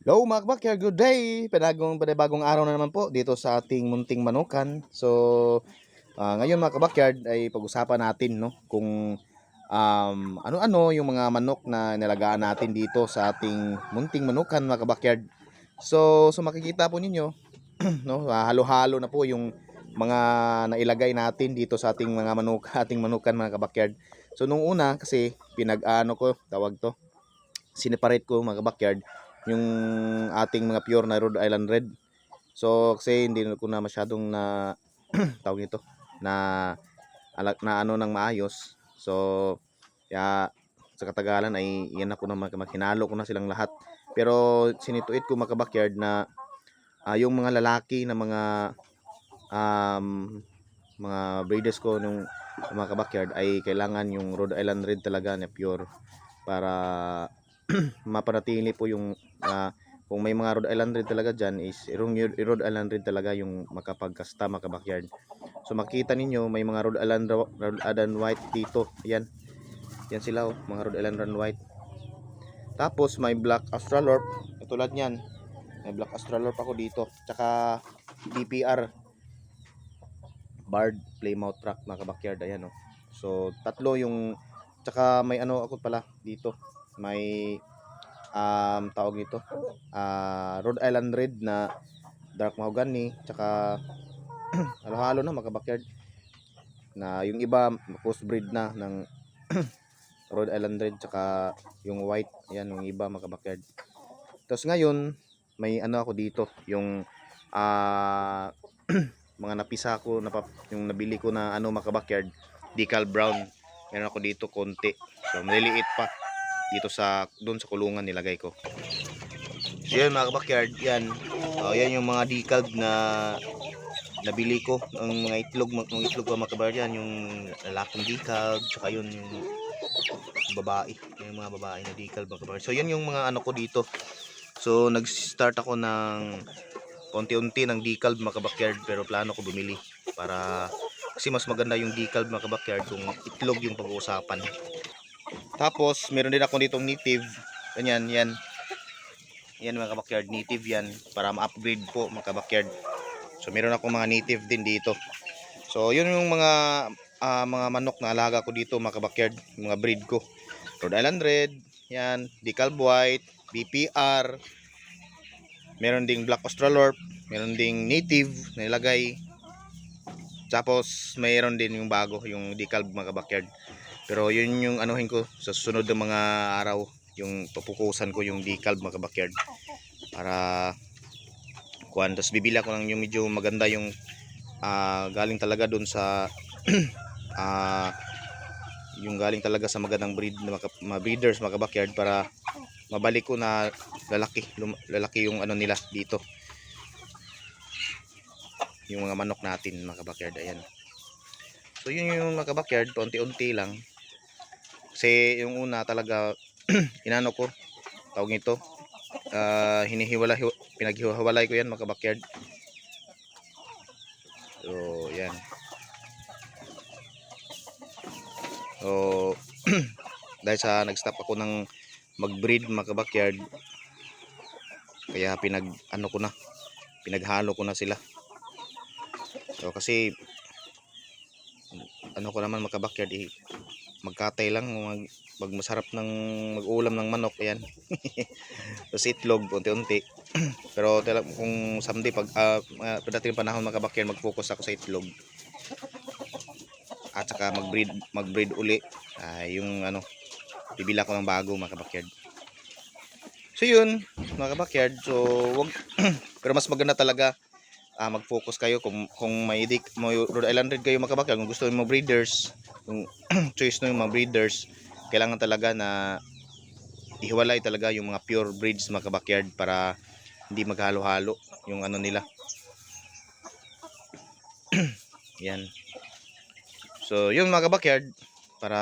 Hello mga kabakyard, good day! Panibagong araw na naman po dito sa ating munting manukan. So, ngayon mga kabakyard ay pag-usapan natin no, kung ano-ano yung mga manok na nalagaan natin dito sa ating munting manukan mga kabakyard. So makikita po ninyo, no, halo-halo na po yung mga nailagay natin dito sa ating mga ating manukan mga kabakyard. So nung una kasi pinag-ano ko, tawag to, sineparate ko mga kabakyard yung ating mga pure na Rhode Island Red. So kasi hindi ko na masyadong na tawag nito na ano nang maayos. So kaya sa katagalan ay yan ako na maghinalo ko na silang lahat. Pero sinituit ko mga kabakyard na yung mga lalaki na mga breeders ko nung mga kabakyard ay kailangan yung Rhode Island Red talaga na pure para mapanatili po yung kung may mga Rhode Island Red talaga dyan is Rhode Island Red talaga yung makapagkasta mga backyard. So makita ninyo may mga Rhode Island White dito. Yan sila, oh, mga Rhode Island White. Tapos may Black Australorp tulad niyan. May Black Australorp ako dito. Tsaka DPR Barred Plymouth Rock mga backyard. Ayan, oh. So tatlo yung, tsaka may ano ako pala dito. May tawag nito Rhode Island Red na dark mahogany, tsaka halo-halo na mga backyard na yung iba crossbreed na ng Rhode Island Red tsaka yung white. Ayan yung iba mga backyard. Tapos ngayon may ano ako dito yung mga napisa ko yung nabili ko na ano mga backyard decal brown. Meron ako dito konti, so maliliit pa dito sa doon sa kulungan nilagay ko. So yan mga backyard, yan. Yan yung mga decal na nabili ko, ang mga itlog mga kabayan, yan yung lalaking decal, saka yun yung babae, yung mga babae na decal mga kabayan. So yan yung mga ano ko dito. So nag-start ako ng unti-unti ng decal mga backyard, pero plano ko bumili para kasi mas maganda yung decal mga backyard kung itlog yung pag-uusapan. Tapos meron din ako ditong native, ganyan, yan mga backyard, native yan para ma-upgrade po mga backyard. So meron ako mga native din dito. So yun yung mga manok na alaga ko dito mga backyard, mga breed ko. Rhode Island Red, yan, Decal White, BPR, meron ding Black Australorp, meron ding native na ilagay. Tapos mayroon din yung bago, yung Decal mga backyard. Pero yun yung anuhin ko sa susunod ng mga araw, yung pupukusan ko yung Decal mga backyard para kuan. Tapos bibili ako ng yung medyo maganda yung galing talaga dun sa yung galing talaga sa magandang breed na mga breeders mga backyard para mabalik ko na lalaki yung ano nila dito, yung mga manok natin mga backyard. Ayan, so yun yung mga backyard, unti-unti lang kasi yung una talaga inano ko, tawag nito, pinaghiwalay ko yan mga backyard. So yan, so dahil sa nag-stop ako ng mag-breed mga backyard, kaya pinaghalo ko na sila. So kasi ano ko naman mga backyard, magkatay lang, masarap ng mag-ulam ng manok. Ayan. Tapos itlog unti-unti. Pero kung someday pagdating panahon mga backyard, mag-focus ako sa itlog at saka mag-breed uli. Yung ano, bibila ko ng bago mga backyard. So yun mga backyard, so wag pero mas maganda talaga mag-focus kayo kung may Rhode Island Red kayo mga backyard, kung gusto mo breeders, kung choice no yung mga breeders, kailangan talaga na ihiwalay talaga yung mga pure breeds mga backyard para hindi maghalo-halo yung ano nila. Yan. So yun mga backyard, para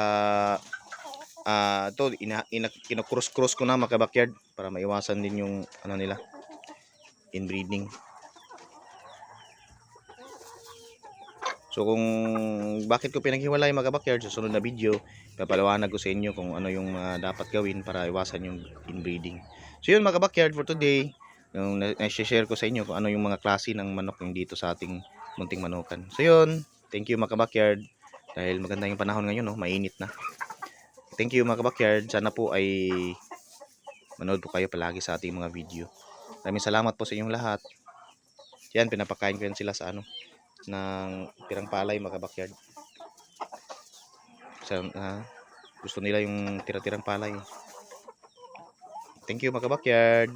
ito ino-cross ko na mga backyard para maiwasan din yung ano nila, inbreeding. So kung bakit ko pinaghiwalay mga backyard, sa sunod na video papaliwanag ko sa inyo kung ano yung dapat gawin para iwasan yung inbreeding. So yun mga backyard for today. Yung na-share ko sa inyo kung ano yung mga klase ng manok yung dito sa ating munting manukan. So yun, thank you mga backyard. Dahil maganda yung panahon ngayon, no? Mainit na. Thank you mga backyard. Sana po ay manood po kayo palagi sa ating mga video. Maraming salamat po sa inyong lahat. Yan, pinapakain ko yan sila sa ano, ng tirang palay mga backyard. Sa, gusto nila yung tira-tirang palay. Thank you mga backyard.